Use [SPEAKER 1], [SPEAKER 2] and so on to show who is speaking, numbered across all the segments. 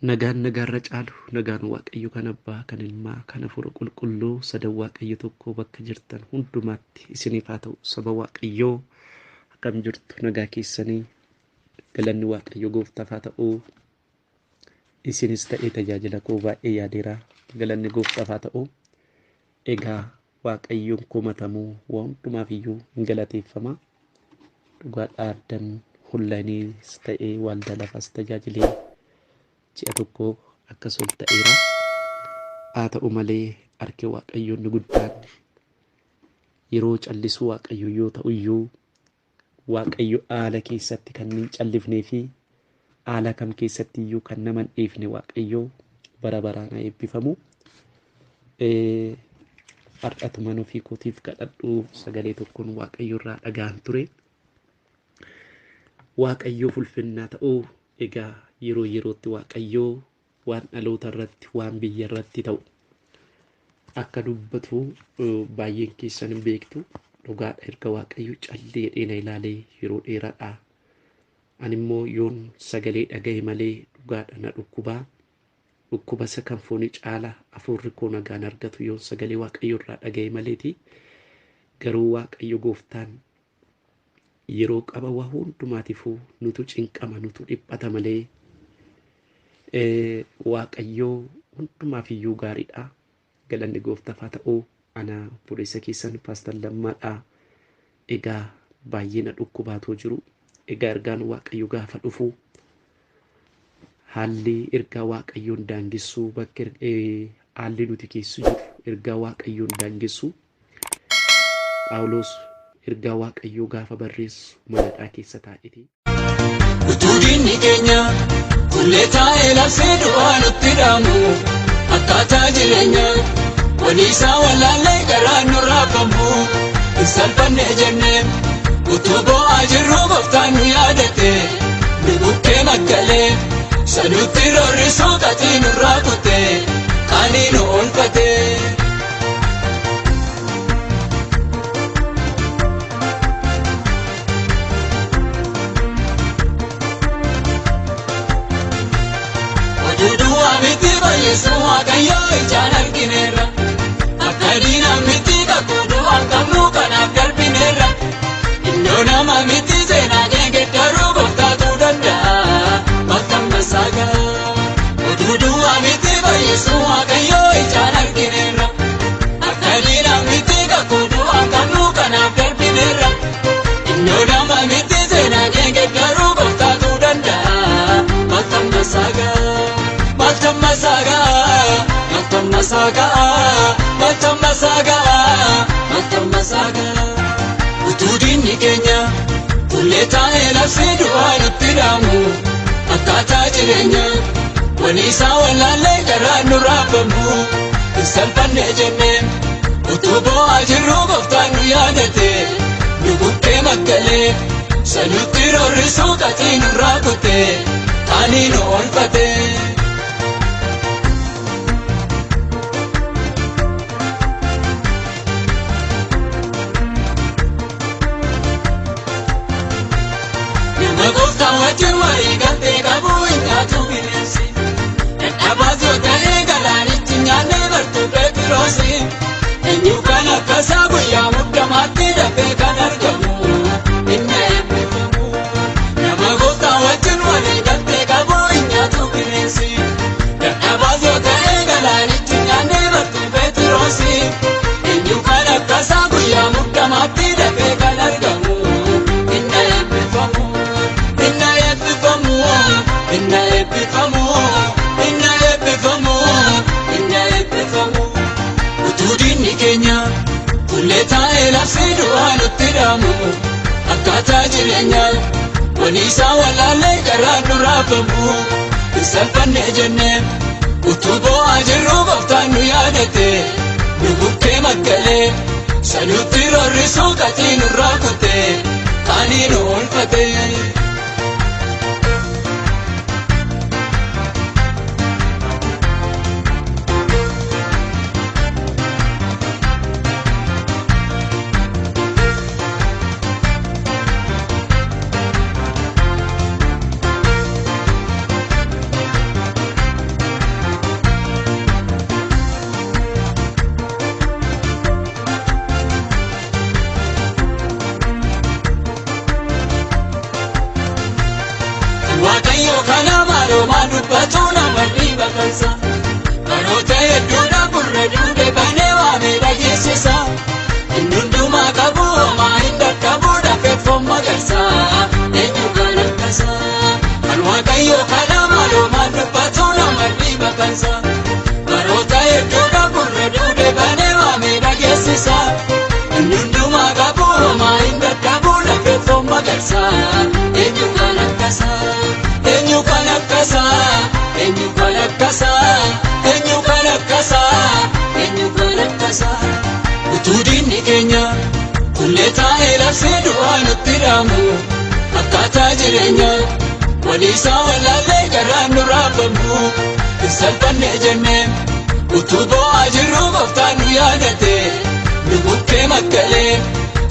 [SPEAKER 1] Nagaan nagaarra caalu nagaan waaqayyo kan abbaa kan ilmaa kan hafuura qulqulluu sadan waaqayyo tokko bakka jirtan hundumaatti isiniif haa ta'u. Saba waaqayyoo akkam jirtu nagaa keessanii galanni waaqayyo gooftaaf haa ta'u. Isinis ta'ee tajaajila koo baay'ee yaadeera galanni gooftaaf haa ta'u. Egaa waaqayyoon komatamuu waan hundumaaf iyyuu hin galateeffama. Dhugaadhaa addan hullaniis ta'ee waldaa lafaas tajaajilee ji'a tokko akkas ol ta'eera. Haa ta'u malee harki waaqayyoon ni guddaan yeroo callisuu waaqayyo yoo ta'u iyyuu waaqayyo haala keessatti kan hin callifnee fi haala kam keessatti iyyuu kan nama hin dhiifne waaqayyo bara baraan haa eebbifamu. Har'atuma ofii kootiif kadhadhu sagalee tokkoon waaqayyo irraa dhaga'an ture. Waaqayyo ulfinnaa ta'uu egaa yeroo yerootti waaqayyoo waan dhaloota irratti waan biyya irratti ta'u akka dubbatu baay'een keessan hin beektu. Dhugaadha erga waaqayyo callee dheena ilaalee yeroo dheeraadha. Ani immoo yoon sagalee dhagaye malee dhugaadha na dhukkubaa. Dhukkuba isa kan foonii caala hafuurri koo nagaan argatu yoon sagalee waaqayyo irraa dhagaye maleeti. Garuu waaqayyo gooftaan yeroo qaba waa hundumaatiifuu nutu cinqama nutu dhiphata malee waaqayyoo hundumaaf iyyuu gaariidha. Galanni gooftaaf haa ta'u. Ana obboleessa keessan Paastar Lammaadha. Egaa baay'ee na dhukkubaatoo jiru. Egaa ergaan waaqayyo gaafa dhufu haalli ergaa waaqayyoon daangessuu bakka haalli nuti keessa jiru ergaa waaqayyoon daangessu. Phaawulos ergaa waaqayyoo gaafa barreessu manadhaa keessa taa'eeti.
[SPEAKER 2] Utuu diinni keenya kullee taa'ee labsee du'aa nutti dhaamu akkaataa jireenya waliisaa wallaallee garaa nurraa bambu hin salphanne jennee utuu boo'aa jirru gooftaan nu yaadate nu bukkee maggalee sanutti roorrisuu qatii nurraa kutee qaanii nu oolfatee. Yesu waaqayyo ijaan argineerra akka diinaa miti kakkuutu argamnu kanaaf darbineerra iddoo nama miti seenaa geeddaruu gooftaatu danda'a bakka masaagaa oduu du'aa miti Yesu waaqayyo ijaan argineerra akka diinaa miti kakkuutu argamnu kanaaf darbineerra iddoo nama miti seenaa geeddaruu gooftaatu danda'a bakka masaagaa. Matammasaga utuu diinni keenya kullee taa'ee labsee du'aa nutti dhaamu akkaataa jireenya waliisaa wallaallee garaa nurraa bambu hin salphanne jennee utuu boo'aa jirru gooftaan nu yaadate nu bukkee maggalee sanutti roorrisuu qatii nurraa kutee qaanii nu oolfatee. Wajjin warii galtee qabu hin nyaatu bineensi dadhabaatoo ta'ee galaanitti nyaannee bartuu Pheexroosi eenyu kan akkasaa guyyaa muddamaatti dafee kan argamu inni eebbifamu. Nama gooftaa wajjin warii galtee qabu hin nyaatu bineensi dadhabaatoo ta'ee galaanitti nyaannee bartuu Pheexroosi eenyu kan akkasaa guyyaa muddamaatti dafee kan argamu inni eebbifamu. Inna eebbifamu utuu diinni keenya kullee taa'ee labsee du'aa nutti dhaamu akkaataa jireenya waliisaa wallaallee garaa nurraa bambu hin salphanne jennee utuu boo'aa jirru gooftaan nu yaadate nu bukkee maggalee sanutti roorrisuu qatii nurraa kutee qaanii nu oolfatee. kansa baroota hedduu qaburra duudee banee waamee dhageessisa hunduma qabu homaa hin dadhabu lafeeffoon magarsa eenyu kan akkasa eenyu kan akkasa eenyu kan akkasa eenyu kan akkasa eenyu kan akkasa utuu diinni keenya kullee taa'ee labsee du'aa nutti dhaamu akkaataa jireenya waliisaa walaallee garaan nu raafamu hin salphanne jennee utuu boo'aa jirru gooftaan nu yaadate nu bukkee makkalee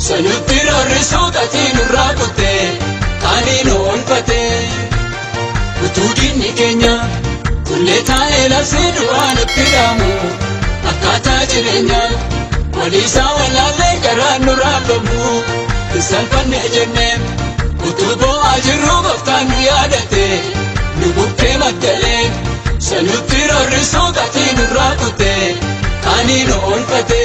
[SPEAKER 2] sanutti roorrisuu gatii nurraa kutee kaanii nu oolfate utuu diinni keenya kullee taa'ee labsee du'aa nutti dhaamu akkaataa jireenya waliisaa walaallee garaan nu raafamu hin salphanne jennee utuu boo'aa jirru gooftaan nu yaadate nu bukkee makkalee sanutti roorrisuu gatii nurraa kutee kaanii nu oolfate.